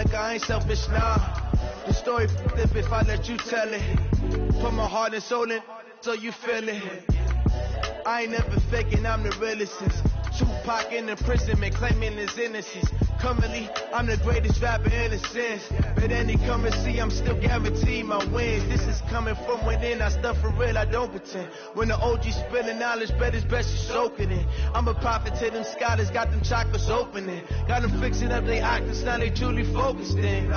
like I ain't selfish, nah. The story flip if I let you tell it. Put my heart and soul in, so you feel it. I ain't never faking, I'm the realest since Tupac in the prison, man, claiming his innocence. Currently, I'm the greatest rapper in a sense. But any currency, I'm still guaranteed my wins. This is coming from within, I stuff for real, I don't pretend. When the OG spilling knowledge, bet it's best you soak it in. I'm a prophet to them scholars, got them chakras opening. Got them fixing up their octaves, now they truly focused in.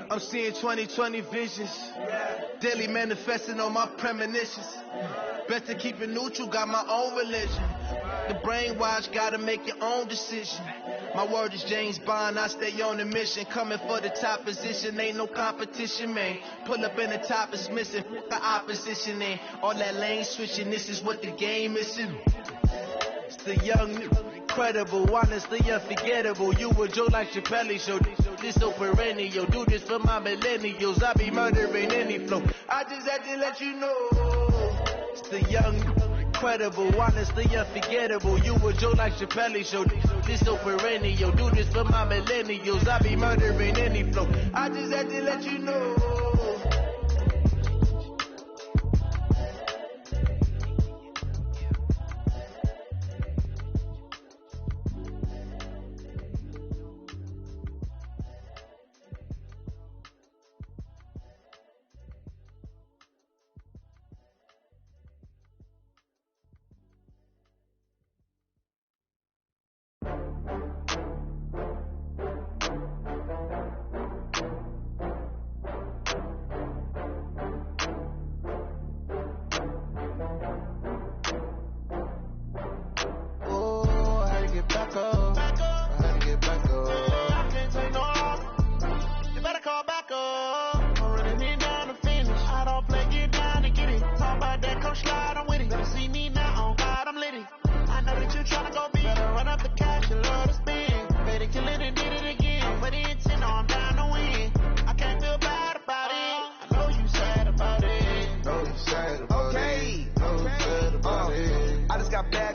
I'm seeing 2020 visions. Daily manifesting on my premonitions. Best to keep it neutral, got my own religion. The brainwash, gotta make your own decision. My word is James Bond, I stay on the mission. Coming for the top position, ain't no competition, man. Pull up in the top is missing, the opposition in. All that lane switching, this is what the game is in. It's the young, incredible, honestly unforgettable. You a Joe like Chappelle show. This so perennial, do this for my millennials. I be murdering any flow. I just had to let you know. It's the young, incredible, honestly unforgettable. You a Joe like Chappelle show. This so perennial, do this for my millennials. I be murdering any flow. I just had to let you know.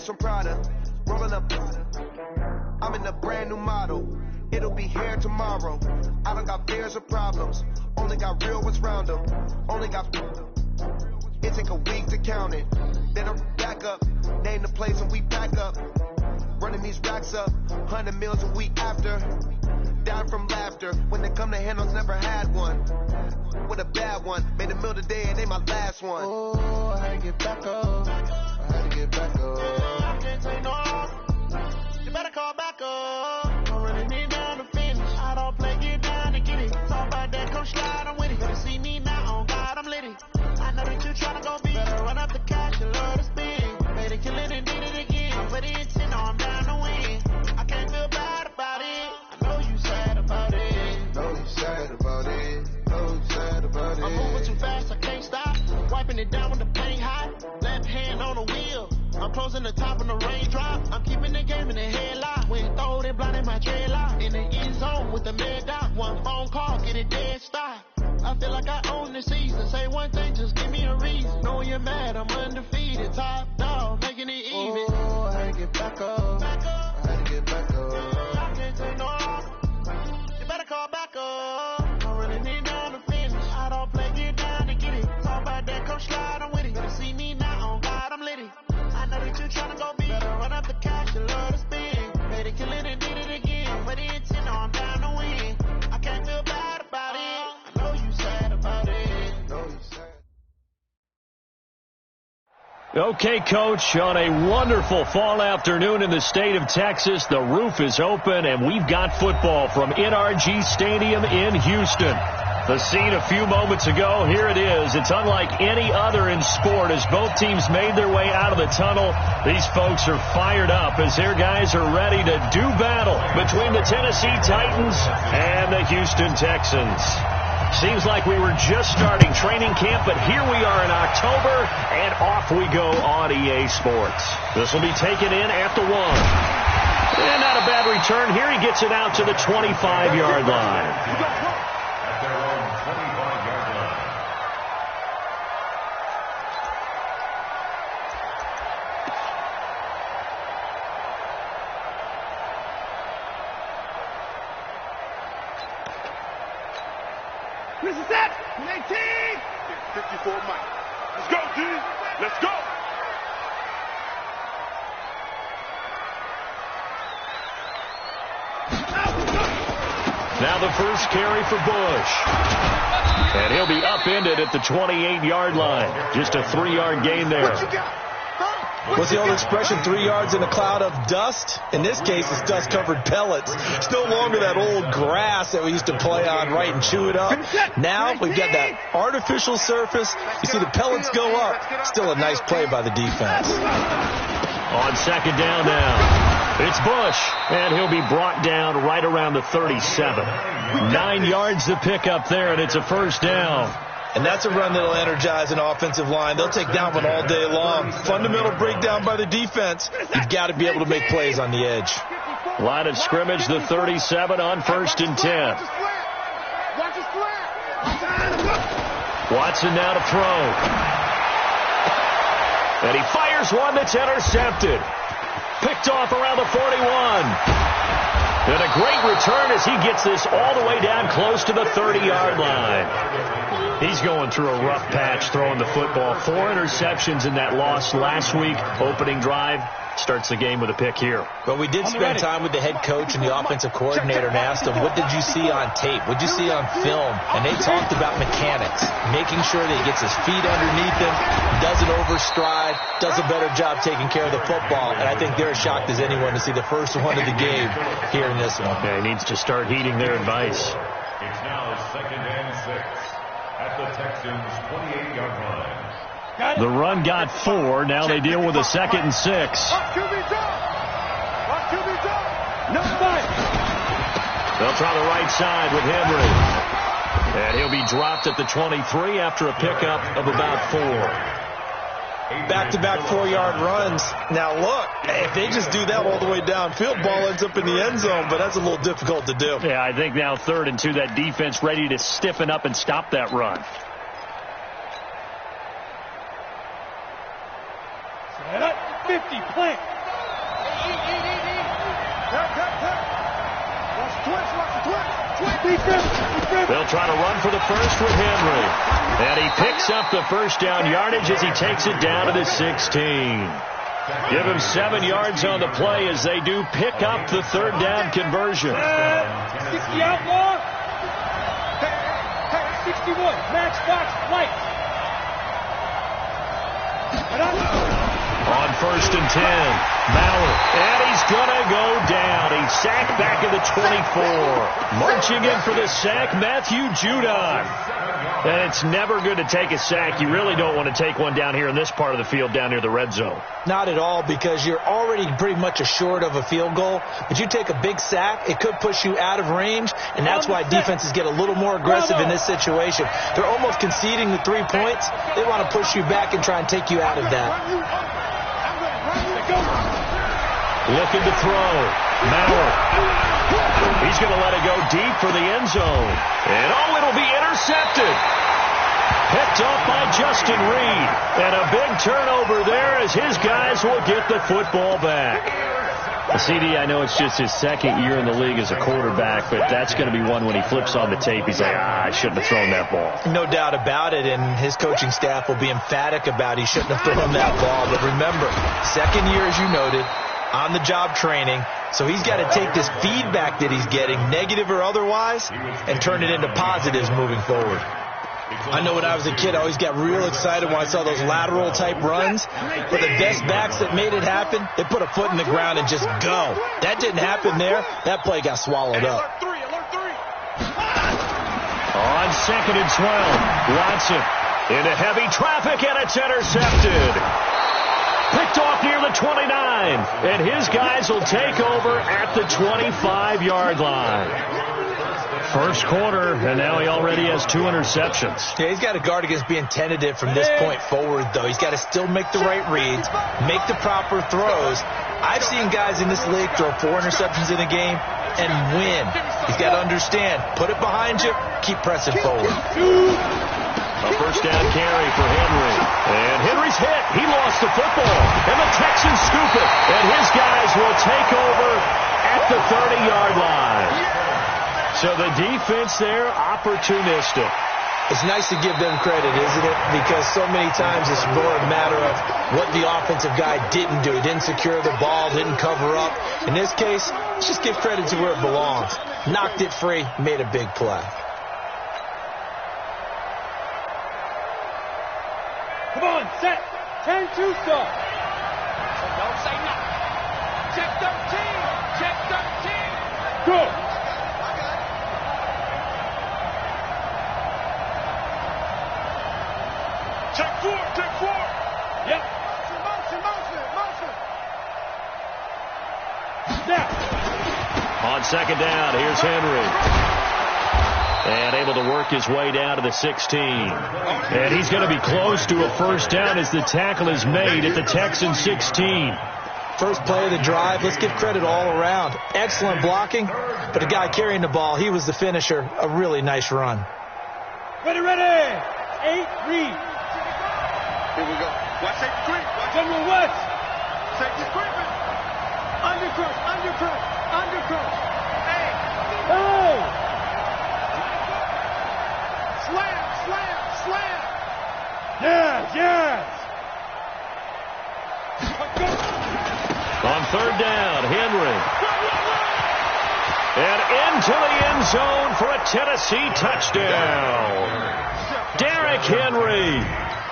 From Prada, rolling up. I'm in a brand new model. It'll be here tomorrow. I don't got fears or problems. Only got real ones round them. Only got. It take a week to count it. Then I'm back up. Name the place and we pack up. Running these racks up. 100 meals a week after. Down from laughter. When they come to handles, never had one. With a bad one. Made a meal today and they my last one. Oh, I had to get back up. I had to get back up. I can't take no loss. You better call back up. I'm running it down to finish. I don't play, get down and get it. Talk about that, come slide, I'm with it. Better see me now, on God, I'm litty. I know that you tryna go big. Better run up the cash, you love to spin. Made it, kill it, and did it again. I'm with the intent, no, I'm down to win. I can't feel bad about it. I know you sad about it. Know you sad about it. Know you sad about it. I'm moving too fast, I can't stop. Wiping it down with the paint hot. Left hand on the wheel. I'm closing the top on the raindrop. I'm keeping the game in the headlock. When throwed and blinded my dreadlock. In the end zone with the mad dot. One phone call, get it dead stop. I feel like I own the season. Say one thing, just give me a reason. Knowing you're mad, I'm undefeated. Top dog, making it even. Oh, I had to get back up. I had to get back up. I can't take no loss. You better call back up. I'm running it down to finish. I don't play, get down and get it. Talk about that, come slide, I'm with it. Better see me now, on God, I'm litty. I know that you tryna go big. Better run up the cash, you love to spin. Made it, kill it, and did it again. But the intent, no, I'm down to win. I can't feel bad about it. I know you sad about it. Know you sad. Okay, Coach, on a wonderful fall afternoon in the state of Texas, the roof is open, and we've got football from NRG Stadium in Houston. The scene a few moments ago, here it is. It's unlike any other in sport as both teams made their way out of the tunnel. These folks are fired up as their guys are ready to do battle between the Tennessee Titans and the Houston Texans. Seems like we were just starting training camp, but here we are in October, and off we go on EA Sports. This will be taken in at the 1. And not a bad return here. He gets it out to the 25-yard line. This is it. 18. 54 Mike. Let's go, D. Let's go. Now the first carry for Bush. And he'll be upended at the 28-yard line. Just a 3-yard gain there. What's the old expression, 3 yards in a cloud of dust? In this case, it's dust-covered pellets. It's no longer that old grass that we used to play on, right, and chew it up. Now we've got that artificial surface. You see the pellets go up. Still a nice play by the defense. On second down now, it's Bush, and he'll be brought down right around the 37. 9 yards to pick up there, and it's a first down. And that's a run that'll energize an offensive line. They'll take that one all day long. Fundamental breakdown by the defense. You've got to be able to make plays on the edge. Line of scrimmage, the 37 on 1st and 10. Watson now to throw. And he fires one that's intercepted. Picked off around the 41. And a great return as he gets this all the way down close to the 30-yard line. He's going through a rough patch throwing the football. 4 interceptions in that loss last week. Opening drive starts the game with a pick here. But we did spend time with the head coach and the offensive coordinator and asked him, what did you see on tape? What did you see on film? And they talked about mechanics, making sure that he gets his feet underneath him, doesn't overstride, does a better job taking care of the football. And I think they're as shocked as anyone to see the first one of the game here in this one. Yeah, he needs to start heeding their advice. It's now 2nd and 6 at the Texans' 28-yard line. The run got 4. Now they deal with a 2nd and 6. They'll try the right side with Henry. And he'll be dropped at the 23 after a pickup of about 4. Back-to-back 4-yard runs. Now, look, if they just do that all the way downfield, ball ends up in the end zone, but that's a little difficult to do. Yeah, I think now 3rd and 2, that defense ready to stiffen up and stop that run. Set up, 50, plant. They'll try to run for the first with Henry. And he picks up the first down yardage as he takes it down to the 16. Give him 7 yards on the play as they do pick up the 3rd down conversion. 60 outlaw. 61, match box, light. On 1st and 10, Mauer, and he's going to go down. He's sacked back at the 24. Marching in for the sack, Matthew Judon. And it's never good to take a sack. You really don't want to take one down here in this part of the field, down near the red zone. Not at all, because you're already pretty much assured of a field goal. But you take a big sack, it could push you out of range, and that's why defenses get a little more aggressive in this situation. They're almost conceding the 3 points. They want to push you back and try and take you out of that. Looking to throw. Mauer. He's going to let it go deep for the end zone. And, it'll be intercepted. Picked off by Justin Reed. And a big turnover there as his guys will get the football back. CD, I know it's just his 2nd year in the league as a quarterback, but that's going to be one when he flips on the tape. He's like, I shouldn't have thrown that ball. No doubt about it, and his coaching staff will be emphatic about he shouldn't have thrown that ball. But remember, 2nd year, as you noted, on-the-job training. So he's got to take this feedback that he's getting, negative or otherwise, and turn it into positives moving forward. I know when I was a kid, I always got real excited when I saw those lateral-type runs. But the best backs that made it happen, they put a foot in the ground and just go. That didn't happen there. That play got swallowed up. On 2nd and 12, Watson into heavy traffic, and it's intercepted. Picked off near the 29, and his guys will take over at the 25-yard line. First quarter, and now he already has 2 interceptions. Yeah, he's got to guard against being tentative from this point forward, though. He's got to still make the right reads, make the proper throws. I've seen guys in this league throw 4 interceptions in a game and win. He's got to understand, put it behind you, keep pressing forward. A first down carry for Henry. And Henry's hit. He lost the football. And the Texans scoop it. And his guys will take over at the 30-yard line. So the defense there, opportunistic. It's nice to give them credit, isn't it? Because so many times it's more a matter of what the offensive guy didn't do. He didn't secure the ball, didn't cover up. In this case, let's just give credit to where it belongs. Knocked it free, made a big play. Come on, set. 10-2 start. Don't say nothing. Check 13. Check 13. Go. Check 4, check 4. Yep. Motion. Snap. On second down, here's Henry. And able to work his way down to the 16. And he's going to be close to a first down as the tackle is made at the Texans 16. First play of the drive, let's give credit all around. Excellent blocking, but the guy carrying the ball, he was the finisher. A really nice run. Ready. 8 read. Here we go. Watch safety creep. General West. Safety creeping. Undercut. Hey. Oh. Slam. Yes. On third down, Henry. And into the end zone for a Tennessee touchdown. Derrick Henry,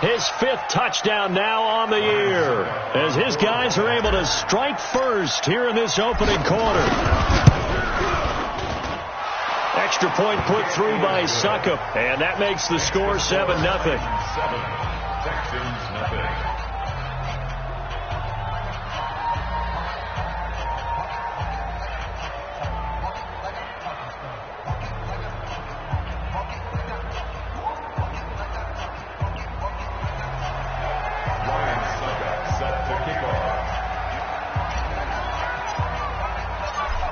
his 5th touchdown now on the year, as his guys are able to strike first here in this opening quarter. Extra point put through by Suckup, and that makes the score 7-0. Texans nothing.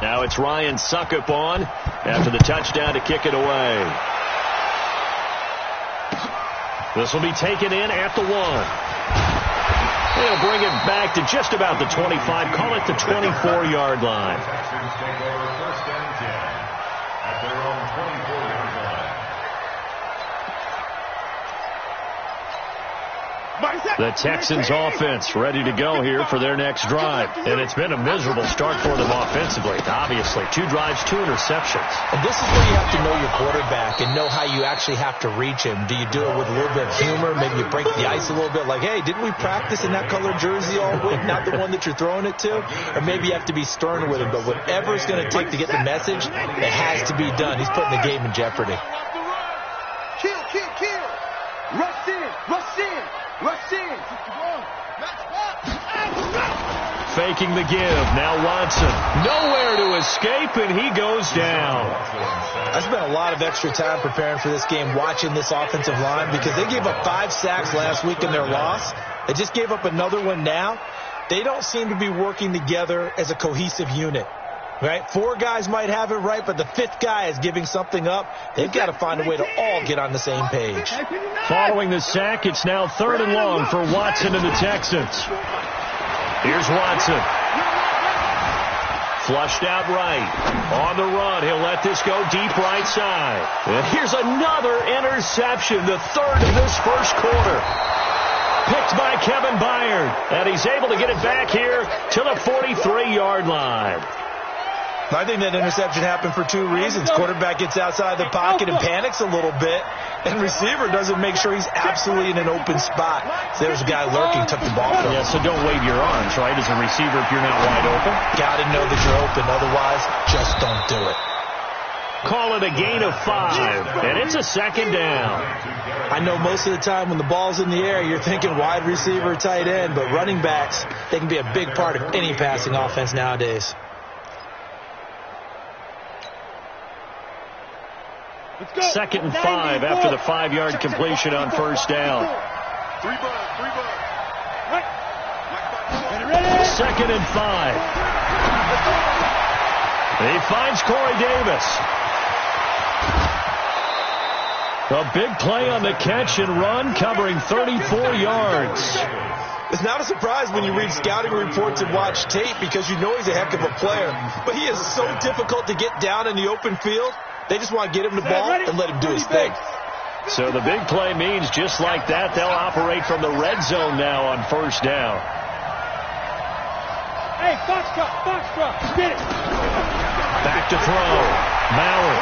Now it's Ryan Suckup on after the touchdown to kick it away. This will be taken in at the 1. They'll bring it back to just about the 25. Call it the 24-yard line. Texans take over first and 10 at their own 24-yard line. The Texans offense ready to go here for their next drive. And it's been a miserable start for them offensively. Obviously, 2 drives, 2 interceptions. And this is where you have to know your quarterback and know how you actually have to reach him. Do you do it with a little bit of humor? Maybe you break the ice a little bit like, hey, didn't we practice in that colored jersey all week? Not the one that you're throwing it to? Or maybe you have to be stern with him. But whatever it's going to take to get the message, it has to be done. He's putting the game in jeopardy. Kill. Rush in. Faking the give. Now Watson. Nowhere to escape, and he goes down. I spent a lot of extra time preparing for this game, watching this offensive line, because they gave up 5 sacks last week in their loss. They just gave up another one now. They don't seem to be working together as a cohesive unit. Right? 4 guys might have it right, but the 5th guy is giving something up. They've got to find a way to all get on the same page. Following the sack, it's now 3rd and long for Watson and the Texans. Here's Watson. Flushed out right. On the run, he'll let this go deep right side. And here's another interception, the 3rd of this first quarter. Picked by Kevin Byard, and he's able to get it back here to the 43-yard line. I think that interception happened for 2 reasons. Quarterback gets outside the pocket and panics a little bit, and receiver doesn't make sure he's absolutely in an open spot. So there's a guy lurking, took the ball from him. Yeah, so don't wave your arms, right, as a receiver if you're not wide open. Got to know that you're open. Otherwise, just don't do it. Call it a gain of 5, and it's a 2nd down. I know most of the time when the ball's in the air, you're thinking wide receiver, tight end, but running backs, they can be a big part of any passing offense nowadays. Second and 5 after the 5-yard completion on first down. 3 bud. 2nd and 5. He finds Corey Davis. A big play on the catch and run, covering 34 yards. It's not a surprise when you read scouting reports and watch tape, because you know he's a heck of a player. But he is so difficult to get down in the open field. They just want to get him the ball and let him do his thing. So the big play means just like that, they'll operate from the red zone now on first down. Hey, Foxtrot, get it. Back to throw. Mallard.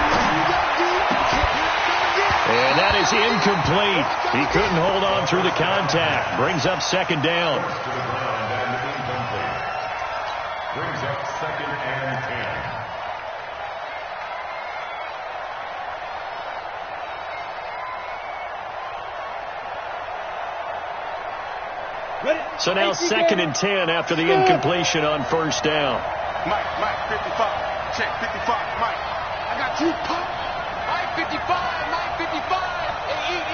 And that is incomplete. He couldn't hold on through the contact. Brings up second down. Brings up second and 10. So now second and 10 after the incompletion on first down. Mike, 55. Check, 55, Mike. I got you, Pop. Mike, 55, Mike, 55. Hey, eat.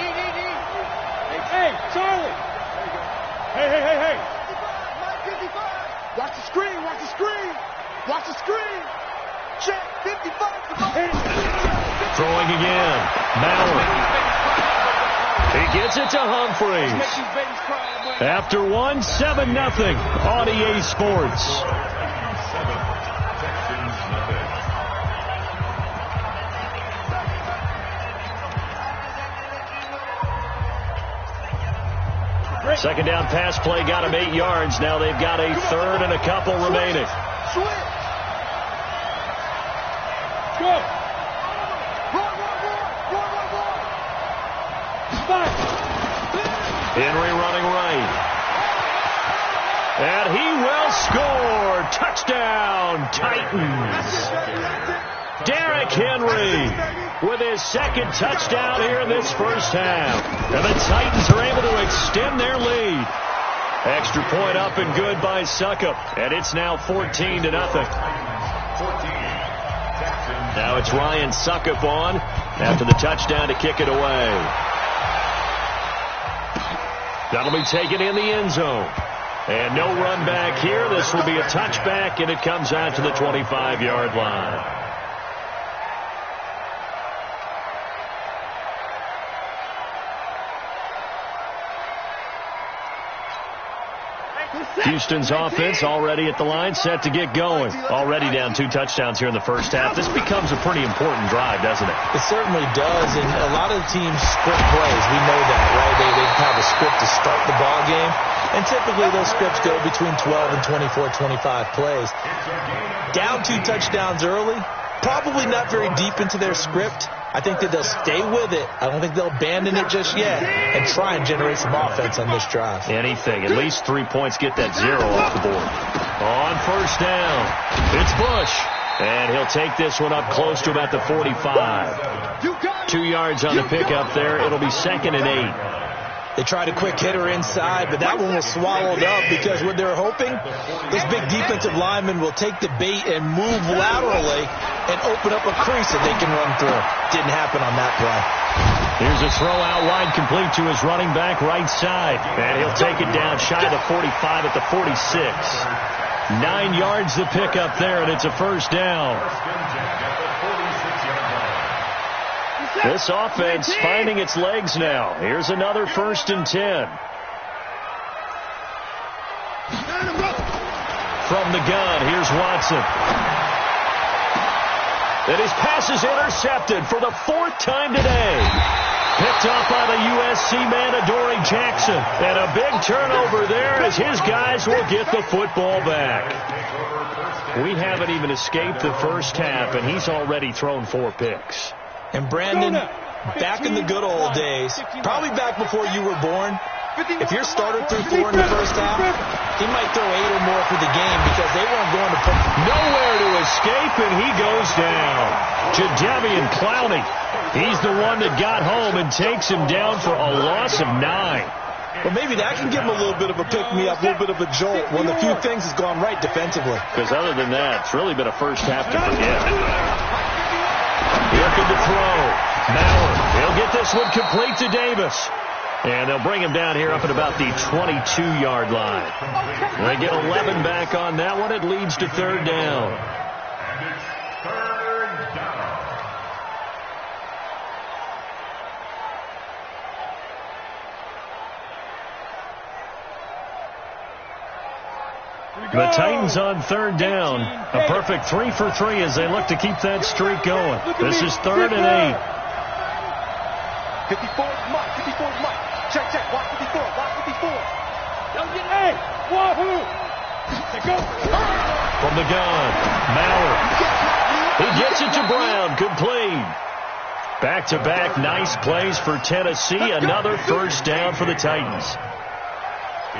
Hey, Charlie. Hey. 55, Mike, 55. Watch the screen. Watch the screen. Check, 55. Throwing again. Mallard. He gets it to Humphreys. After one, 7-0 on EA Sports. Second down pass play got him 8 yards. Now they've got a third and a couple remaining. Go. Henry running right. And he will score. Touchdown, Titans. Derrick Henry with his second touchdown here in this first half. And the Titans are able to extend their lead. Extra point up and good by Suckup. And it's now 14-0. Now it's Ryan Suckup on after the touchdown to kick it away. That'll be taken in the end zone. And no run back here. This will be a touchback, and it comes out to the 25-yard line. Houston's offense already at the line, set to get going. Already down 2 touchdowns here in the first half. This becomes a pretty important drive, doesn't it? It certainly does, and a lot of the teams script plays. We know that, right? They have a script to start the ball game, and typically those scripts go between 12 and 24, 25 plays. Down 2 touchdowns early, probably not very deep into their script. I think that they'll stay with it. I don't think they'll abandon it just yet and try and generate some offense on this drive. Anything. At least 3 points. Get that 0 off the board. On first down, it's Bush. And he'll take this one up close to about the 45. 2 yards on the pickup there. It'll be second and 8. They tried a quick hitter inside, but that one was swallowed up because what they're hoping, those big defensive linemen will take the bait and move laterally and open up a crease that they can run through. Didn't happen on that play. Here's a throw out wide complete to his running back right side. And he'll take it down shy of the 45 at the 46. 9 yards to pick up there, and it's a first down. This offense finding its legs now. Here's another first and 10. From the gun, here's Watson. And his pass is intercepted for the 4th time today. Picked off by the USC man, Adoree Jackson. And a big turnover there as his guys will get the football back. We haven't even escaped the first half, and he's already thrown 4 picks. And Brandon, back in the good old days, probably back before you were born, if your starter threw 4 in the first half, he might throw 8 or more for the game because they weren't going to put nowhere to escape, and he goes down. Jadeveon Clowney, he's the one that got home and takes him down for a loss of 9. Well, maybe that can give him a little bit of a pick-me-up, a little bit of a jolt when the few things has gone right defensively. Because other than that, it's really been a first half to forget. Looking to throw. Mallard, he'll get this one complete to Davis. And they'll bring him down here up at about the 22-yard line. They get 11 back on that one. It leads to third down. And it's third down. Here we The Titans on third down. A perfect 3 for 3 as they look to keep that streak going. This is 3rd and 8. 54 Mike. 54 Mike. Check, check. Watch 54. Watch 54. Hey, wahoo! Go. From the gun, Maurer. He gets it to Brown. Complete. Back-to-back nice plays for Tennessee. Another first down for the Titans.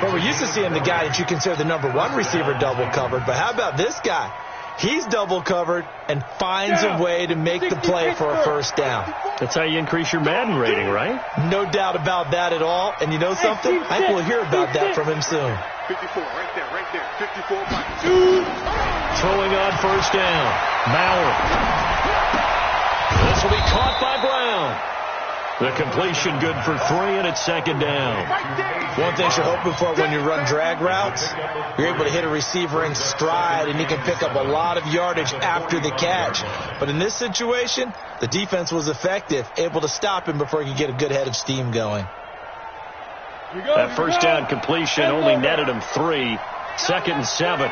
Well, we're used to seeing the guy that you consider the number 1 receiver double covered, but how about this guy? He's double covered and finds a way to make the play for a first down. That's how you increase your Madden rating, right? No doubt about that at all. And you know something? I think we'll hear about that from him soon. 54, right there, right there. 54 Mike. Throwing on first down. Maurer. This will be caught by Brown. The completion good for 3, and it's 2nd down. One thing you're hoping for when you run drag routes, you're able to hit a receiver in stride, and he can pick up a lot of yardage after the catch. But in this situation, the defense was effective, able to stop him before he could get a good head of steam going. That first down completion only netted him 3. 2nd and 7.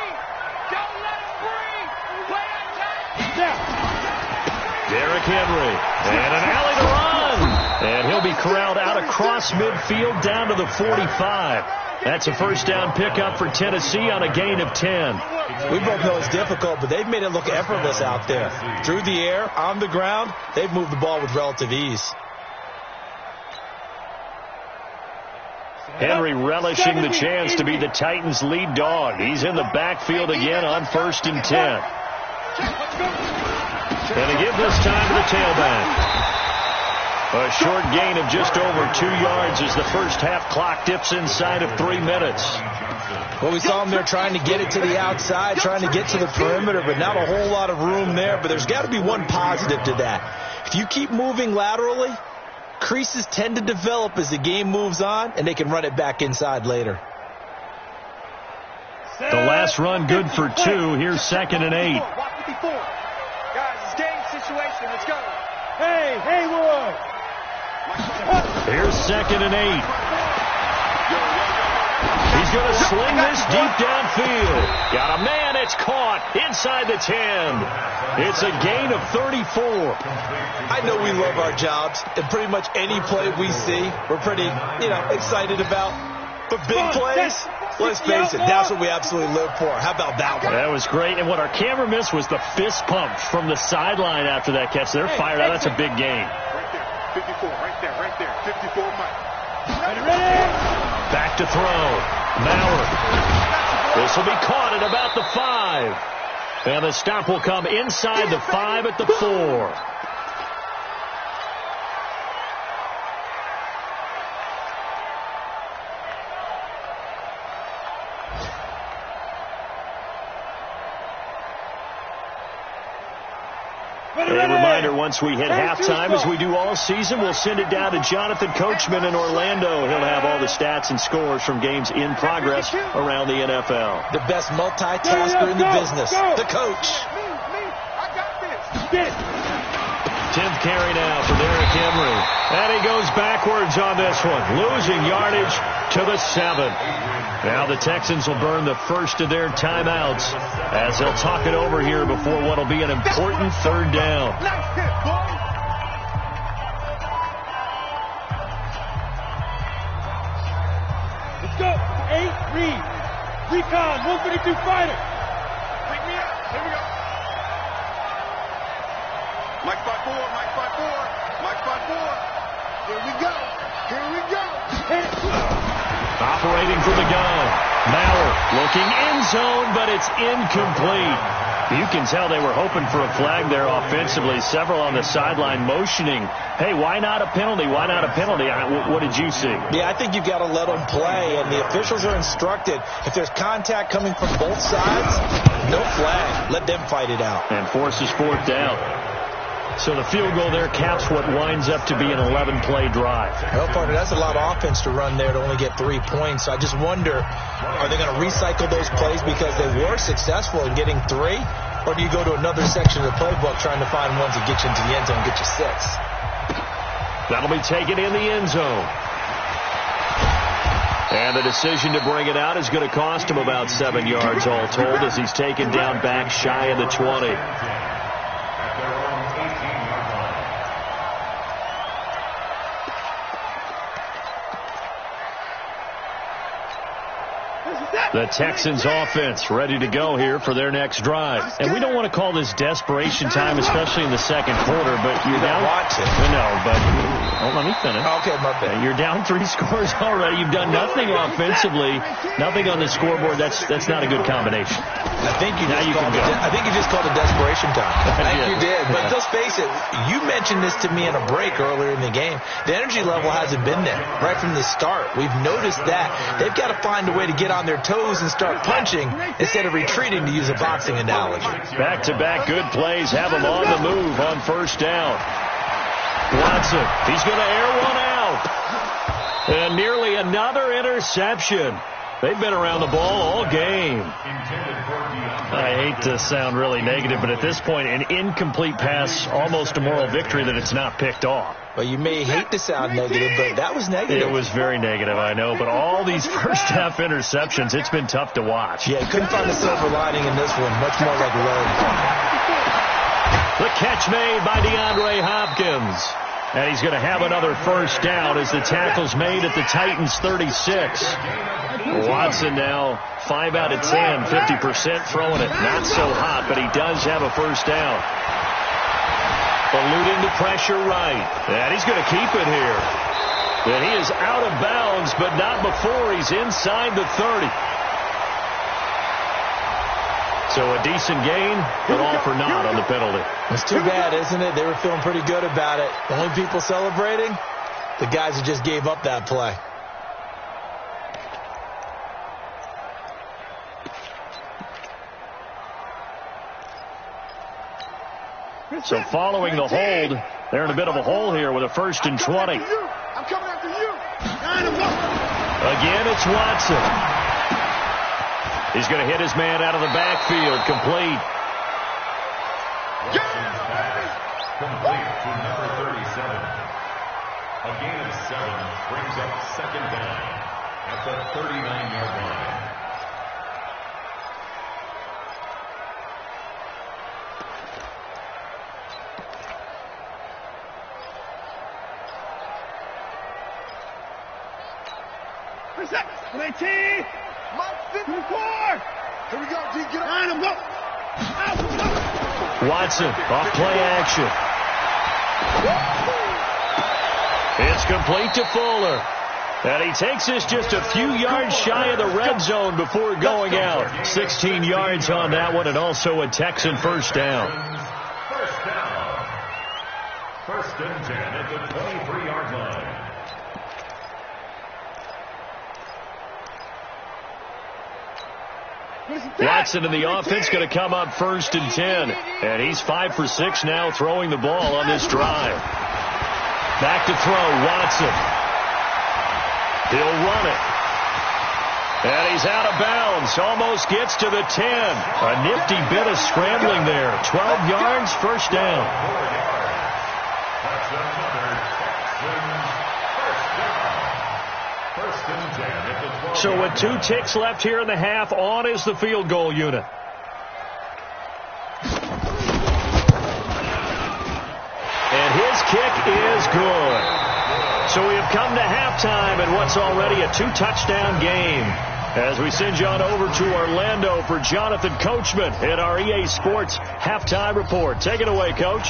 Derrick Henry. And an alley to run. And he'll be corralled out across midfield down to the 45. That's a first down pickup for Tennessee on a gain of 10. We both know it's difficult, but they've made it look effortless out there. Through the air, on the ground, they've moved the ball with relative ease. Henry relishing the chance to be the Titans' lead dog. He's in the backfield again on 1st and 10. And to give this time to the tailback. A short gain of just over 2 yards as the first half clock dips inside of 3 minutes. Well, we saw him there trying to get it to the outside, trying to get to the perimeter, but not a whole lot of room there. But there's got to be one positive to that. If you keep moving laterally, creases tend to develop as the game moves on, and they can run it back inside later. The last run good for 2. Here's 2nd and 8. Guys, it's game situation. Let's go. Hey, Haywood. Here's 2nd and 8. He's going to sling this deep downfield. Got a man. It's caught inside the 10. It's a gain of 34. I know we love our jobs, and pretty much any play we see, we're pretty, excited about. But big plays, let's face it, that's what we absolutely live for. How about that one? That was great. And what our camera missed was the fist pump from the sideline after that catch. They're fired out. That's a big game. Right there. 54, right there, right there. 54 Mike. Ready? Back to throw. Maurer. This will be caught at about the 5. And the stop will come inside the 5 at the 4. A reminder, once we hit halftime, as we do all season, we'll send it down to Jonathan Coachman in Orlando. He'll have all the stats and scores from games in progress around the NFL. The best multitasker in the business, the coach. I got this. 10th carry now for Derrick Henry. And he goes backwards on this one, losing yardage to the 7. Now the Texans will burn the first of their timeouts as they'll talk it over here before what will be an important 3rd down. Nice hit, boy. Let's go. 8, read. Recon, 152 fighter. Pick me up. Here we go. Mike spot 4, Mike spot 4, Mike spot 4. Here we go. Here we go. Hit it. Operating from the gun. Maurer looking end zone, but it's incomplete. You can tell they were hoping for a flag there offensively. Several on the sideline motioning, hey, why not a penalty? Why not a penalty? What did you see? Yeah, I think you've got to let them play, and the officials are instructed, if there's contact coming from both sides, no flag. Let them fight it out. And forces 4th down. So the field goal there caps what winds up to be an 11-play drive. Well, partner, that's a lot of offense to run there to only get 3 points. So I just wonder, are they going to recycle those plays because they were successful in getting 3? Or do you go to another section of the playbook trying to find ones that get you into the end zone and get you 6? That'll be taken in the end zone. And the decision to bring it out is going to cost him about 7 yards all told as he's taken down back shy of the 20. At their own 18-yard line. The Texans offense ready to go here for their next drive. And we don't want to call this desperation time, especially in the second quarter, but you're down. Watch it. No, but let me finish. Okay, my bad. You're down 3 scores already. You've done nothing offensively, nothing on the scoreboard. That's not a good combination. I think you just called it desperation time. I think you did. But let's face it, you mentioned this to me in a break earlier in the game. The energy level hasn't been there right from the start. We've noticed that. They've got to find a way to get on their toes and start punching instead of retreating, to use a boxing analogy. Back-to-back good plays have him on the move on first down. Watson, he's going to air one out. And nearly another interception. They've been around the ball all game. I hate to sound really negative, but at this point, an incomplete pass, almost a moral victory that it's not picked off. Well, you may hate to sound negative, but that was negative. It was very negative, I know, but all these first-half interceptions, it's been tough to watch. Yeah, couldn't find a silver lining in this one. Much more like learn. The catch made by DeAndre Hopkins. And he's going to have another first down as the tackle's made at the Titans' 36. Watson now 5 out of 10, 50% throwing it. Not so hot, but he does have a first down. Alluding to pressure right. And he's going to keep it here. And he is out of bounds, but not before he's inside the 30. So a decent gain, but all for naught on the penalty. It's too bad, isn't it? They were feeling pretty good about it. The only people celebrating, the guys who just gave up that play. So following the hold, they're in a bit of a hole here with a 1st and 20. I'm coming after you. Again, it's Watson. He's going to hit his man out of the backfield. Complete. Watson's pass complete to number 37. A gain of 7 brings up 2nd down at the 39-yard line. Mike 54. Here we go, D. Get on him. Watson off play action. It's complete to Fuller. And he takes this just a few yards shy of the red zone before going out. 16 yards on that one, and also a Texan first down. First down. 1st and 10 at the 23-yard line. Watson and the offense going to come up 1st and 10. And he's 5 for 6 now throwing the ball on this drive. Back to throw, Watson. He'll run it. And he's out of bounds. Almost gets to the 10. A nifty bit of scrambling there. 12 yards, first down. 4 yards. That's another Texans first down. 1st and 10 at the 12. So with 2 ticks left here in the half, on is the field goal unit. And his kick is good. So we have come to halftime in what's already a 2-touchdown game. As we send you on over to Orlando for Jonathan Coachman in our EA Sports Halftime Report. Take it away, Coach.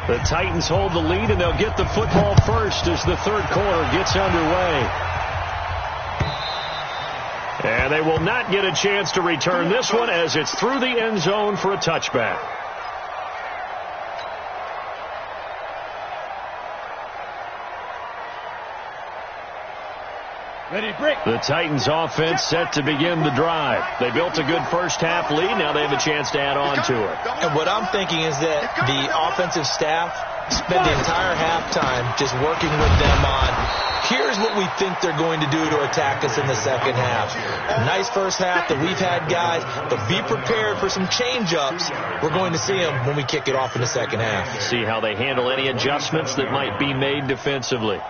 The Titans hold the lead, and they'll get the football first as the third quarter gets underway. And they will not get a chance to return this one as it's through the end zone for a touchback. Ready, break. The Titans offense set to begin the drive. They built a good first half lead. Now they have a chance to add on to it. And what I'm thinking is that the offensive staff spend the entire halftime just working with them on Here's what we think they're going to do to attack us in the second half. Nice first half that we've had, guys, but be prepared for some change-ups. We're going to see them when we kick it off in the second half. See how they handle any adjustments that might be made defensively.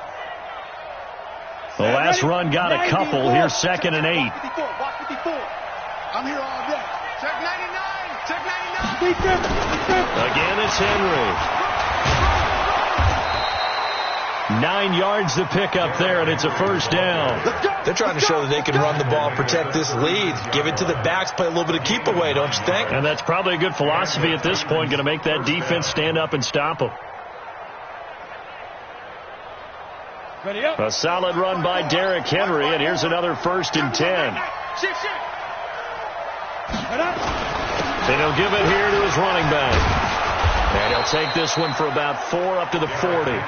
The last run got a couple. Here's 2nd and 8. I'm here all day. Check 99. Check 99. Again, it's Henry. 9 yards to pick up there, and it's a first down. They're trying to show that they can run the ball, protect this lead. Give it to the backs, play a little bit of keep away, don't you think? And that's probably a good philosophy at this point, going to make that defense stand up and stop them. A solid run by Derrick Henry, and here's another 1st and 10. And he'll give it here to his running back. And he'll take this one for about 4 up to the 40.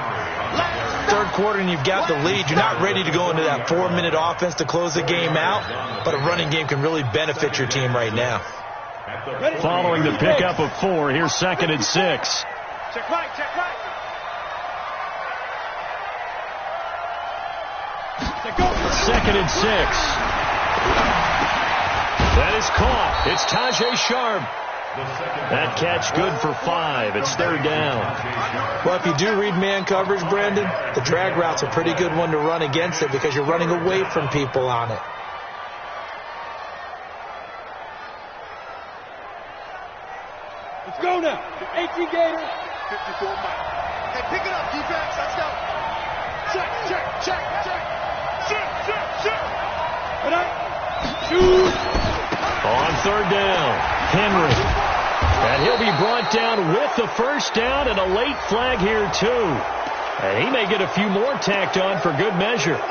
Third quarter and you've got the lead. You're not ready to go into that 4-minute offense to close the game out, but a running game can really benefit your team right now. Following the pickup of 4, here's 2nd and 6. Check right, check right. 2nd and 6. That is caught. It's Tajay Sharp. That catch good for 5. It's 3rd down. Well, if you do read man coverage, Brandon, the drag route's a pretty good one to run against it because you're running away from people on it. Let's go now. 18 Gator. 54 Mike. Hey, pick it up, defense. Let's go. Check, check, check, check. Check, check, check. Shoot. On 3rd down, Henry. And he'll be brought down with the first down and a late flag here, too. And he may get a few more tacked on for good measure.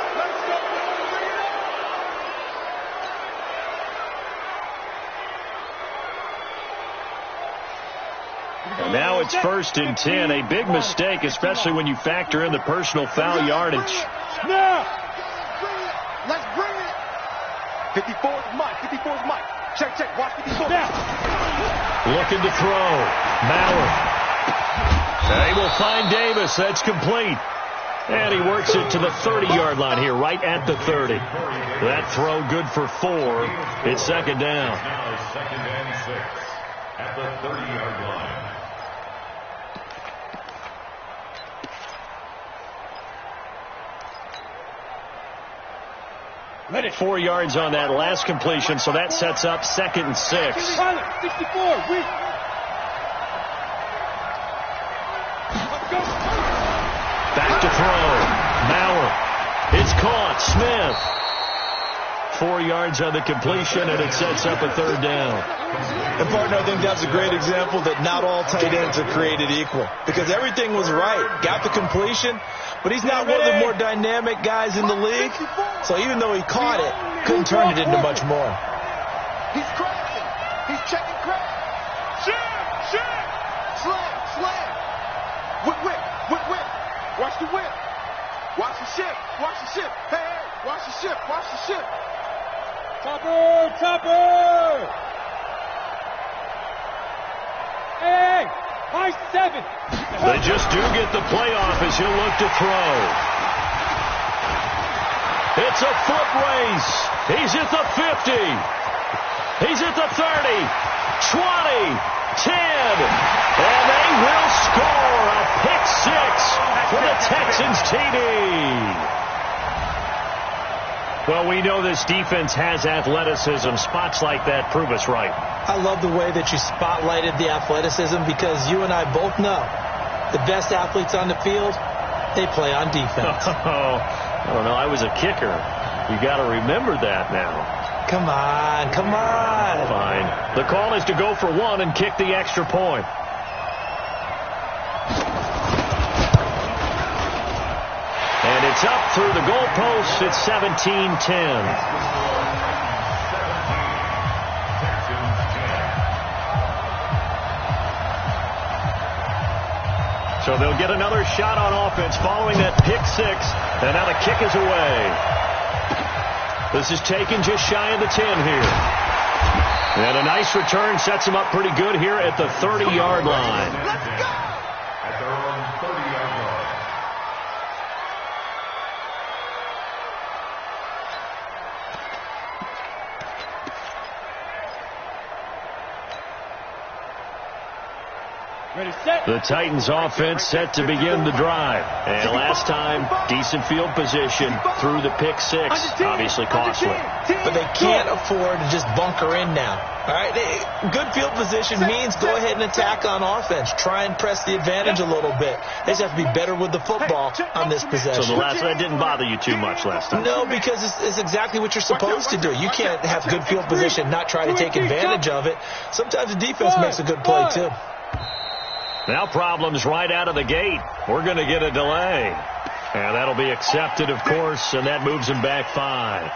And now it's 1st and 10. A big mistake, especially when you factor in the personal foul yardage. Now. Let's bring it. 54's Mike. 54's Mike. Check, check. Watch 54. Looking to throw. Maurer. They will find Davis. That's complete. And he works it to the 30-yard line here, right at the 30. That throw good for 4. It's 2nd down. Now 2nd and 6 at the 30-yard line. 4 yards on that last completion, so that sets up 2nd and 6. 64. Back to throw. Maurer. It's caught. Smith. 4 yards on the completion, and it sets up a 3rd down. And, partner, I think that's a great example that not all tight ends are created equal. Because everything was right. Got the completion, but he's not one of the more dynamic guys in the league. So even though he caught it, couldn't turn it into much more. He's crashing. He's checking crash. Shit, shit. Slam, slam. Whip, whip, whip, whip. Watch the whip. Watch the ship. Watch the ship. Hey, hey. Watch the ship. Watch the ship. Chopper, chopper. Hey, high 7. They just do get the playoff as he'll look to throw. It's a foot race. He's at the 50. He's at the 30, 20, 10. And they will score a pick 6 for the Texans TD. Well, we know this defense has athleticism. Spots like that prove us right. I love the way that you spotlighted the athleticism because you and I both know the best athletes on the field, they play on defense. Oh, I don't know. I was a kicker. You got to remember that now. Come on, come on. Fine. The call is to go for 1 and kick the extra point. And it's up through the goalpost. It's 17-10. So they'll get another shot on offense following that pick 6. And now the kick is away. This is taken just shy of the 10 here. And a nice return sets him up pretty good here at the 30-yard line. Let's go. At their own 30-yard line. The Titans offense set to begin the drive. And last time, decent field position through the pick six. Obviously costly. But they can't afford to just bunker in now. All right, good field position means go ahead and attack on offense. Try and press the advantage a little bit. They just have to be better with the football on this possession. So that didn't bother you too much last time? No, because it's exactly what you're supposed to do. You can't have good field position, not try to take advantage of it. Sometimes the defense makes a good play, too. Now problems right out of the gate. We're going to get a delay. And that'll be accepted, of course, and that moves him back 5.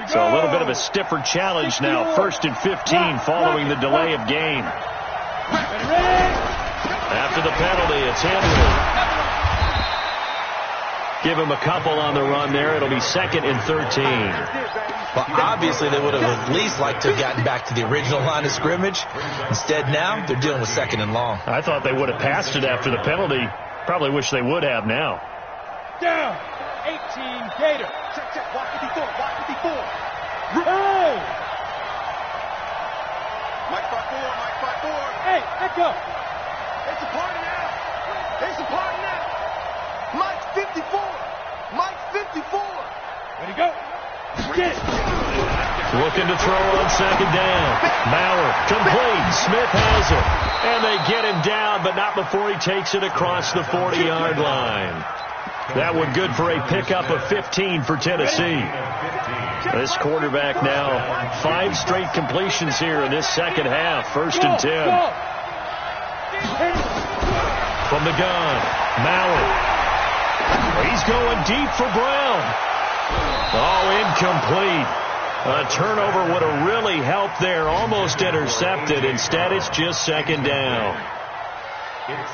So a little bit of a stiffer challenge now. 1st and 15 following the delay of game. After the penalty, it's Henry. Give him a couple on the run there. It'll be 2nd and 13. Well, obviously, they would have at least liked to have gotten back to the original line of scrimmage. Instead, now, they're dealing with 2nd and long. I thought they would have passed it after the penalty. Probably wish they would have now. Down. 18 Gator. Check. Watch 54. Watch 54. Hey! Mike 5-4. Hey, let go. They supporting now. Mike 54. Mike 54. Ready to go. Get it. Looking to throw on 2nd down. Maurer, complete. Smith has it. And they get him down, but not before he takes it across the 40-yard line. That one good for a pickup of 15 for Tennessee. This quarterback now, 5 straight completions here in this second half. 1st and 10. From the gun, Maurer. He's going deep for Brown. Oh, incomplete. A turnover would have really helped there. Almost intercepted. Instead, it's just 2nd down.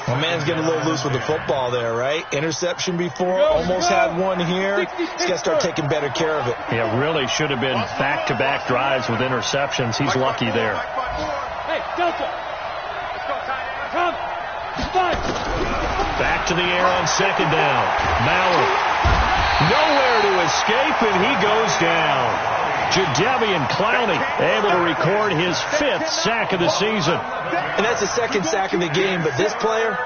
Well, man's getting a little loose with the football there, right? Interception before, almost had one here. He's got to start taking better care of it. Yeah, really should have been back-to-back drives with interceptions. He's lucky there. Hey, Delta. Let's go, tight end. Come. Back to the air on 2nd down. Maurer. Nowhere to escape, and he goes down. Jadeveon Clowney able to record his 5th sack of the season. And that's the 2nd sack of the game, but this player,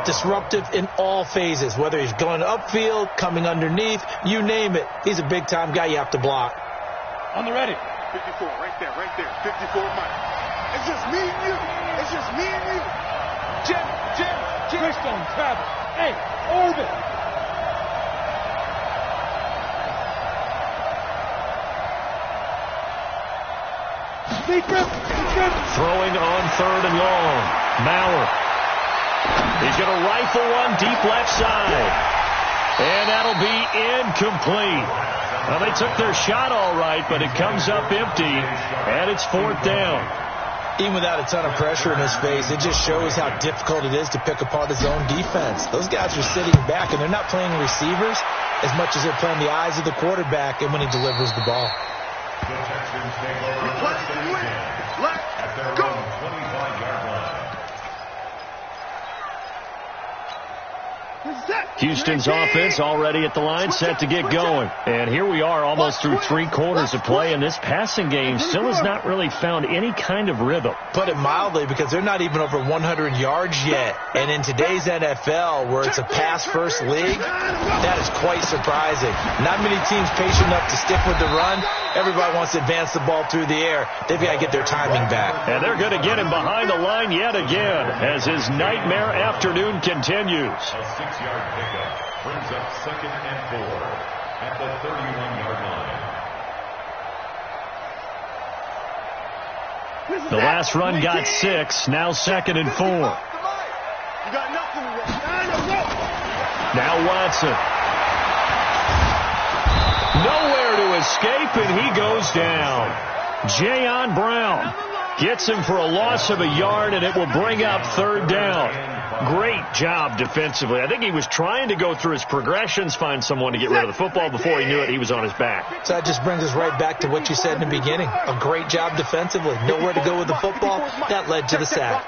disruptive in all phases, whether he's going upfield, coming underneath, you name it. He's a big-time guy you have to block. On the ready. 54, right there. 54, Mike. It's just me and you. Jim. Christone, Travis. Hey, orbit. Throwing on 3rd and long. Maurer. He's going to rifle one deep left side. And that'll be incomplete. Well, they took their shot all right, but it comes up empty. And it's 4th down. Even without a ton of pressure in his face, it just shows how difficult it is to pick apart his own defense. Those guys are sitting back, and they're not playing receivers as much as they're playing the eyes of the quarterback and when he delivers the ball. The Texans take over first and 10 at their own 25-yard line. Houston's offense already at the line, set to get going. And here we are almost through 3 quarters of play, and this passing game still has not really found any kind of rhythm. Put it mildly, because they're not even over 100 yards yet. And in today's NFL, where it's a pass-first league, that is quite surprising. Not many teams patient enough to stick with the run. Everybody wants to advance the ball through the air. They've got to get their timing back. And they're going to get him behind the line yet again as his nightmare afternoon continues. A 6-yard pickup brings up 2nd and 4 at the 31-yard line. The last run got 6, now 2nd and 4. Now Watson. Nowhere to escape, and he goes down. Jayon Brown gets him for a loss of a yard, and it will bring up 3rd down. Great job defensively. I think he was trying to go through his progressions, find someone to get rid of the football. Before he knew it, he was on his back. So that just brings us right back to what you said in the beginning. A great job defensively. Nowhere to go with the football. That led to the sack.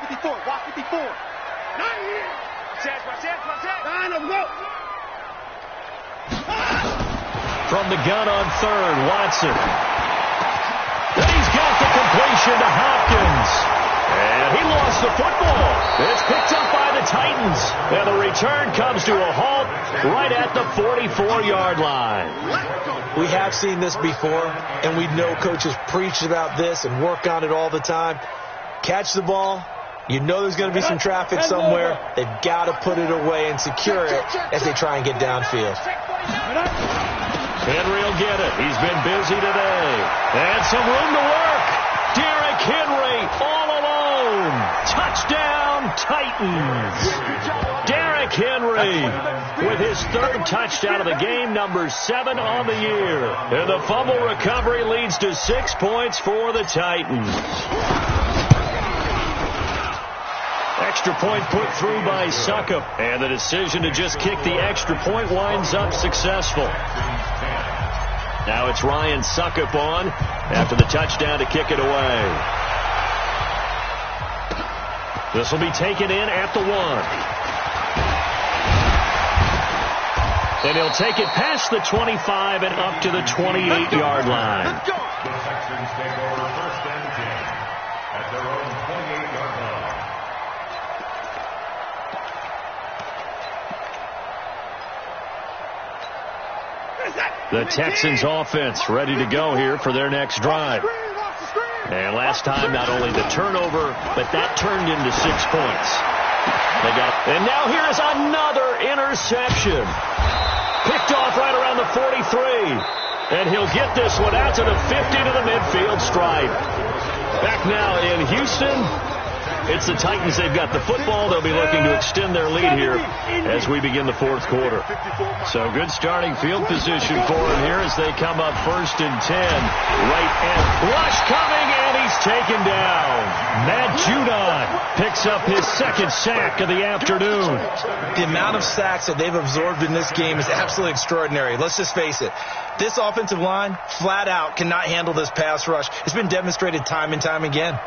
from the gun on third. Watson. And he's got the completion to Hopkins. And he lost the football. It's picked up by the Titans. And the return comes to a halt right at the 44-yard line. We have seen this before, and we know coaches preach about this and work on it all the time. Catch the ball. You know there's going to be some traffic somewhere. They've got to put it away and secure it as they try and get downfield. Henry will get it. He's been busy today. And some room to work. Derrick Henry all alone. Touchdown, Titans. Derrick Henry with his third touchdown of the game, number 7 on the year. And the fumble recovery leads to 6 points for the Titans. Extra point put through by Succop. And the decision to just kick the extra point winds up successful. Now it's Ryan Succop on after the touchdown to kick it away. This will be taken in at the 1. And he'll take it past the 25 and up to the 28-yard line. The Texans take over 1st and 10 at their own 28-yard line. The Texans offense ready to go here for their next drive. And last time, not only the turnover, but that turned into 6 points. And now here is another interception. Picked off right around the 43. And he'll get this one out to the 50 to the midfield stripe. Back now in Houston. It's the Titans. They've got the football. They'll be looking to extend their lead here as we begin the 4th quarter. So good starting field position for them here as they come up 1st and 10. Right and rush coming, and he's taken down. Matt Judon picks up his 2nd sack of the afternoon. The amount of sacks that they've absorbed in this game is absolutely extraordinary. Let's just face it. This offensive line, flat out, cannot handle this pass rush. It's been demonstrated time and time again.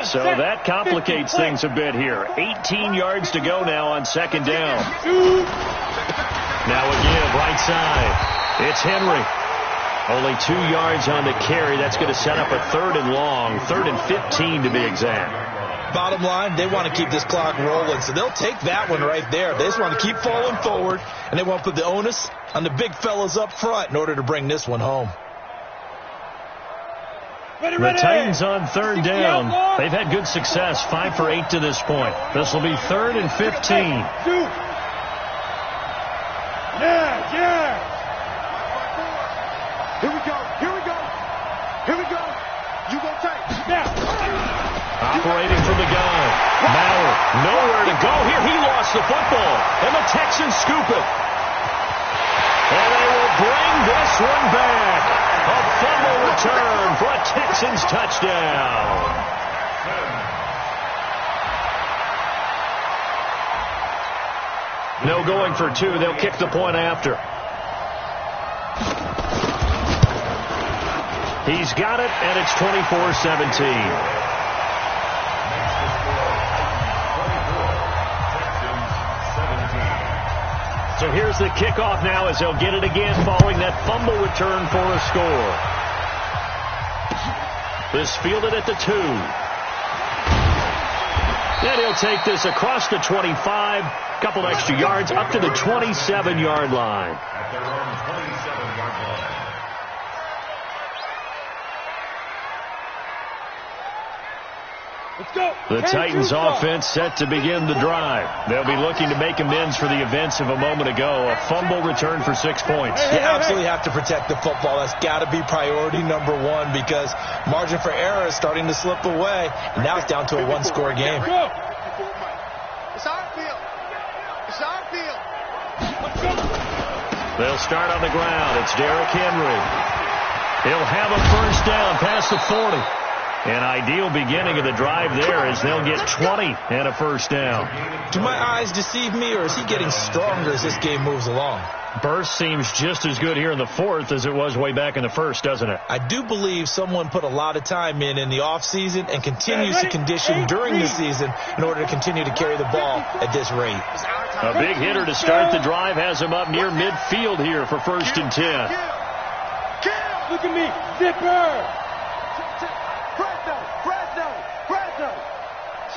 So that complicates things a bit here. 18 yards to go now on 2nd down. Now again, right side. It's Henry. Only 2 yards on the carry. That's going to set up a 3rd and long. 3rd and 15 to be exact. Bottom line, they want to keep this clock rolling, so they'll take that one right there. They just want to keep falling forward, and they want to put the onus on the big fellas up front in order to bring this one home. The Titans on 3rd down. They've had good success, 5 for 8 to this point. This will be 3rd and 15. Here we go. You gonna take. Operating from the gun. Maurer, nowhere to go here. He lost the football, and the Texans scoop it. And they will bring this one back. A fumble return for a Texans touchdown. No going for 2. They'll kick the point after. He's got it, and it's 24-17. So here's the kickoff now as they'll get it again following that fumble return for a score. This fielded at the 2. And he'll take this across the 25, couple extra yards up to the 27-yard line. At their own 27-yard line. The Titans offense set to begin the drive. They'll be looking to make amends for the events of a moment ago. A fumble return for 6 points. You absolutely have to protect the football. That's got to be priority number 1 because margin for error is starting to slip away. And now it's down to a 1-score game. It's our field. They'll start on the ground. It's Derrick Henry. He'll have a 1st down past the 40. An ideal beginning of the drive there as they'll get 20 and a 1st down. Do my eyes deceive me, or is he getting stronger as this game moves along? Burst seems just as good here in the 4th as it was way back in the 1st, doesn't it? I do believe someone put a lot of time in the offseason and continues to condition during the season in order to continue to carry the ball at this rate. It's our A big hitter to start the drive has him up near midfield here for 1st and 10. Look at me, zipper. Fresno.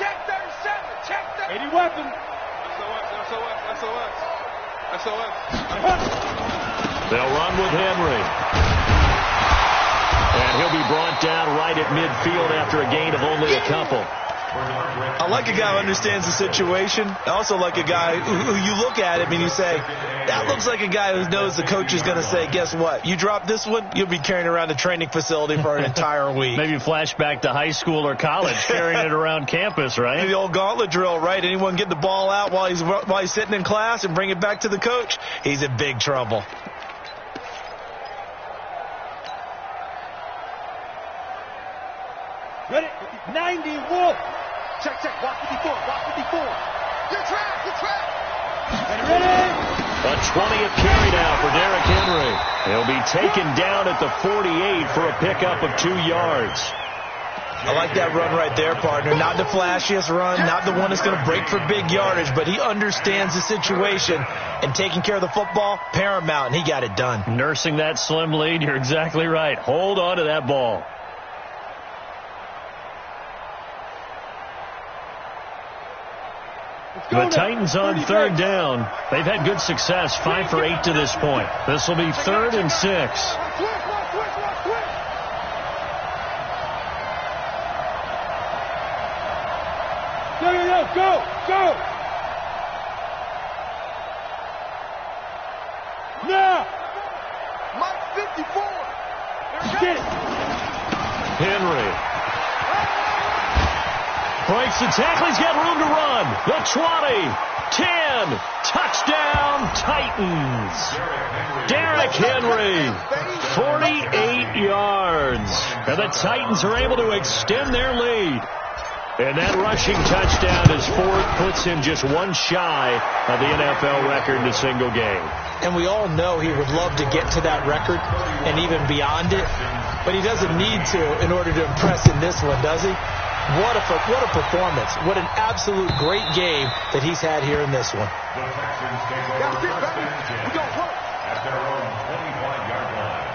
Check 37. Check 37. 80 weapon. SOS. They'll run with Henry. And he'll be brought down right at midfield after a gain of only a couple. I like a guy who understands the situation. I also like a guy who you look at him and you say, that looks like a guy who knows the coach is going to say, guess what? You drop this one, you'll be carrying around the training facility for an entire week. Maybe flashback to high school or college, carrying it around campus, right? The old gauntlet drill, right? Anyone get the ball out while he's sitting in class and bring it back to the coach? He's in big trouble. Ready? 90 Wolf. Check. Watch 54. You're trapped. Ready? A 20th carry now for Derrick Henry. He'll be taken down at the 48 for a pickup of 2 yards. I like that run right there, partner. Not the flashiest run, not the one that's going to break for big yardage, but he understands the situation, and taking care of the football, paramount, and he got it done. Nursing that slim lead, you're exactly right. Hold on to that ball. The Titans on 3rd down. They've had good success, 5 for 8 to this point. This will be 3rd and 6. Go! Now! Mike 54. Get it. Henry breaks the tackle. He's got room to run. The 20, 10, touchdown Titans. Derrick Henry, 48 yards. And the Titans are able to extend their lead. And that rushing touchdown is 4th, puts him just one shy of the NFL record in a single game. And we all know he would love to get to that record and even beyond it, but he doesn't need to in order to impress in this one, does he? What a performance. What an absolute great game that he's had here in this one. That's it, baby. We don't work. At their own 25-yard line.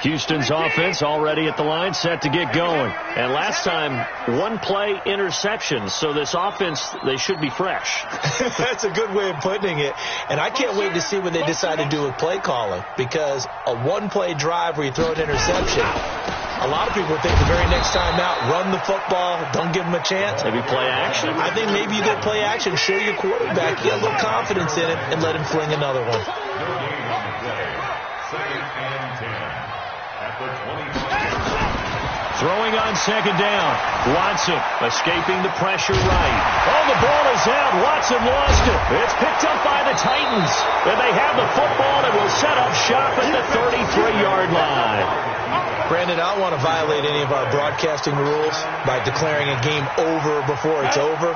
Houston's offense already at the line, set to get going. And last time, 1-play interception. So this offense, they should be fresh. That's a good way of putting it. And I can't wait to see what they decide to do with play calling, because a 1-play drive where you throw an interception, a lot of people think the very next time out, run the football, don't give them a chance. Maybe play action. I think maybe you go play action, show your quarterback, get a little confidence in it, and let him fling another one. Throwing on 2nd down. Watson escaping the pressure right. Oh, the ball is out. Watson lost it. It's picked up by the Titans. And they have the football and will set up shop at the 33-yard line. Brandon, I don't want to violate any of our broadcasting rules by declaring a game over before it's over.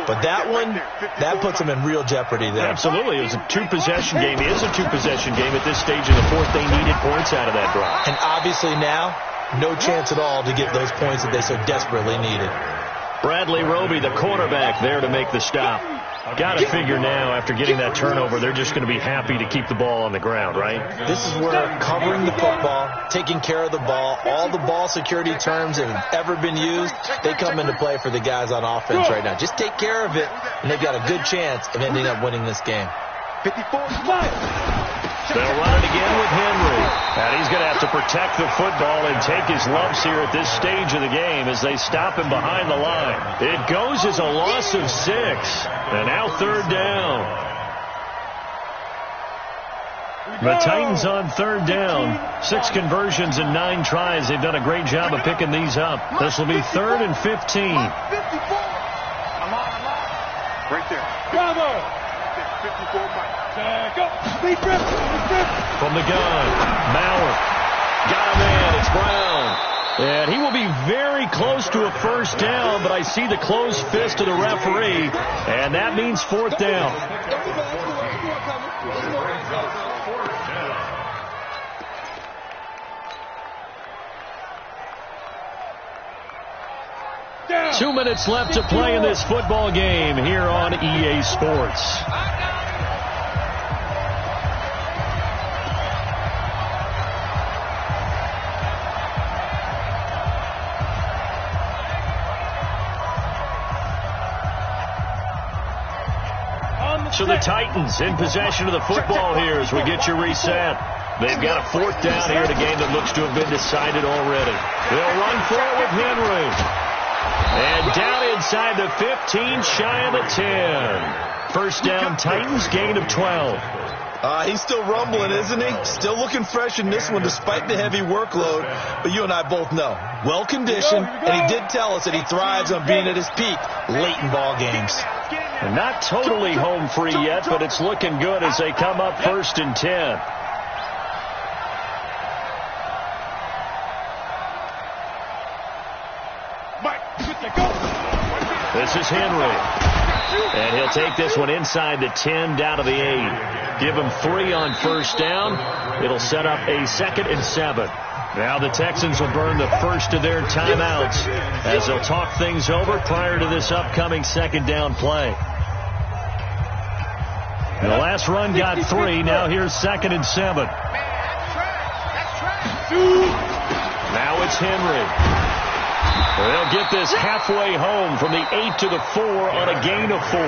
But that one, that puts them in real jeopardy there. Absolutely. It was a 2-possession game. It is a 2-possession game at this stage in the 4th. They needed points out of that drive. And obviously now, no chance at all to get those points that they so desperately needed. Bradley Roby, the cornerback, there to make the stop. Got to figure now, after getting that turnover, they're just going to be happy to keep the ball on the ground, right? This is where covering the football, taking care of the ball, all the ball security terms that have ever been used, they come into play for the guys on offense right now. Just take care of it, and they've got a good chance of ending up winning this game. 54. They'll run it again with Henry. And he's going to have to protect the football and take his lumps here at this stage of the game as they stop him behind the line. It goes as a loss of 6. And now 3rd down. The Titans on 3rd down. 6 conversions and 9 tries. They've done a great job of picking these up. This will be 3rd and 15. I'm on. Right there. Bravo. 54 Mike. Go. From the gun, Maurer. Got him in. It's Brown. And he will be very close to a 1st down, but I see the closed fist of the referee, and that means 4th down. 2 minutes left to play in this football game here on EA Sports. So the Titans in possession of the football here as we get you reset. They've got a 4th down here in a game that looks to have been decided already. They'll run for it with Henry. And down inside the 15, shy of the 10. First down, Titans, gain of 12. He's still rumbling, isn't he? Still looking fresh in this one despite the heavy workload. But you and I both know, well-conditioned, and he did tell us that he thrives on being at his peak late in ball games. And not totally home free yet, but it's looking good as they come up 1st and 10. This is Henry. And he'll take this one inside the 10 down to the 8. Give him 3 on first down. It'll set up a 2nd and 7. Now the Texans will burn the first of their timeouts as they'll talk things over prior to this upcoming 2nd down play. The last run got 3. Now here's 2nd and 7. Now it's Henry. They'll get this halfway home from the 8 to the 4 on a gain of 4.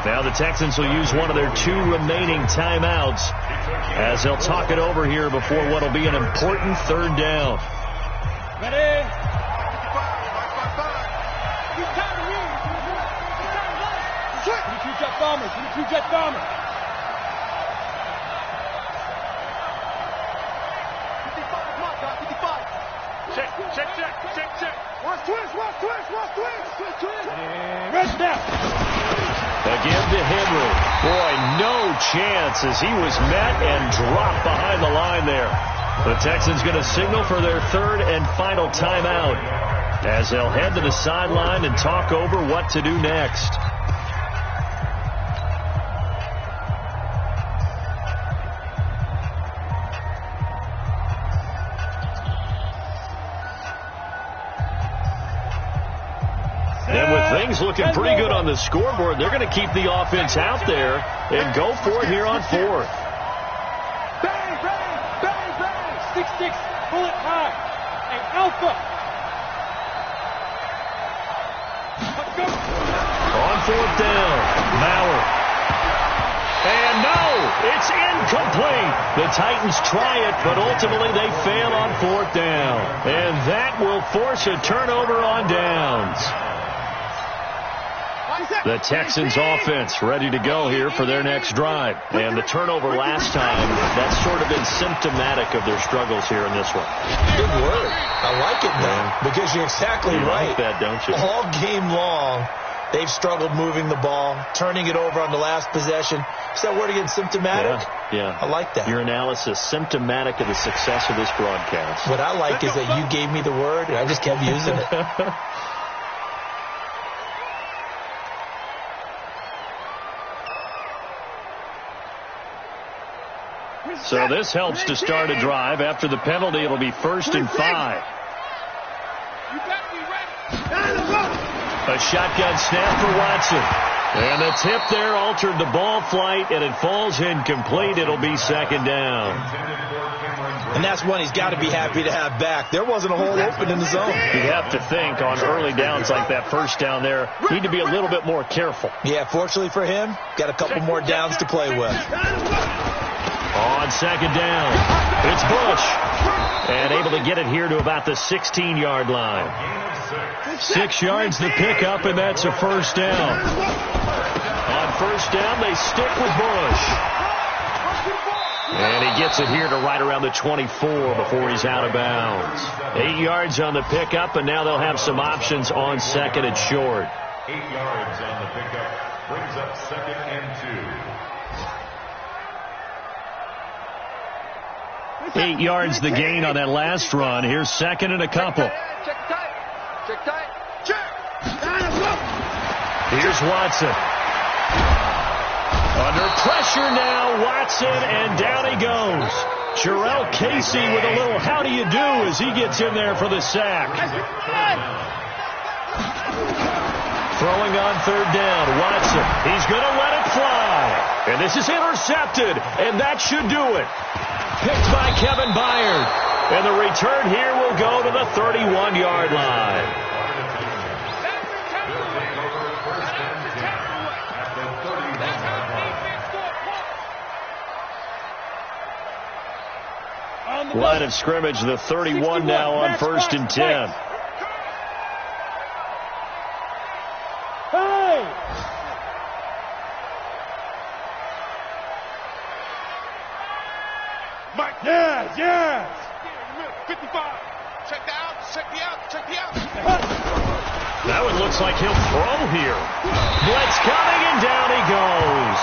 Now the Texans will use one of their 2 remaining timeouts as they'll talk it over here before what will be an important 3rd down. Ready? Jet bombers. 22 jet bombers. 55, come on, guys, 55. Check. Watch twist. Red down. Again to Henry. Boy, no chance as he was met and dropped behind the line there. The Texans going to signal for their 3rd and final timeout as they'll head to the sideline and talk over what to do next. Things looking pretty good on the scoreboard. They're going to keep the offense out there and go for it here on 4th. Bang! 6-6, bullet high. Hey, Alpha. Let's go. On 4th down, Maurer. And no, it's incomplete. The Titans try it, but ultimately they fail on 4th down. And that will force a turnover on downs. The Texans offense ready to go here for their next drive. And the turnover last time, that's sort of been symptomatic of their struggles here in this one. Good word. I like it now because you're exactly right. You like that, don't you? All game long, they've struggled moving the ball, turning it over on the last possession. Is that word again, symptomatic? Yeah. I like that. Your analysis, symptomatic of the success of this broadcast. What I like is that you gave me the word, and I just kept using it. So this helps to start a drive. After the penalty, it'll be 1st and 5. A shotgun snap for Watson. And the tip there altered the ball flight, and it falls incomplete. It'll be 2nd down. And that's one he's got to be happy to have back. There wasn't a hole open in the zone. You have to think on early downs like that first down there, need to be a little bit more careful. Yeah, fortunately for him, got a couple more downs to play with. On 2nd down, it's Bush. And able to get it here to about the 16-yard line. 6 yards the pickup, and that's a 1st down. On 1st down, they stick with Bush. And he gets it here to right around the 24 before he's out of bounds. 8 yards on the pickup, and now they'll have some options on 2nd and short. 8 yards on the pickup brings up 2nd and 2. 8 yards the gain on that last run. Here's 2nd and a couple. Check tight. Here's Watson. Under pressure now, Watson, and down he goes. Jarrell Casey with a little how do you do as he gets in there for the sack. Throwing on third down, Watson. He's going to let it fly. And this is intercepted, and that should do it. Picked by Kevin Byard. And the return here will go to the 31-yard line. Line of scrimmage, the 31 now on 1st and 10. Hey! Mike. Yes. 55. Check the out. Check the out. That one looks like he'll throw here. Blitz coming, and down he goes.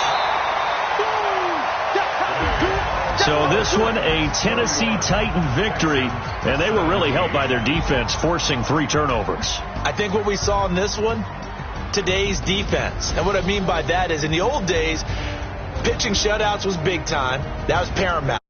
So this one, a Tennessee Titan victory, and they were really helped by their defense, forcing 3 turnovers. I think what we saw in this one, today's defense. And what I mean by that is in the old days, pitching shutouts was big time. That was paramount.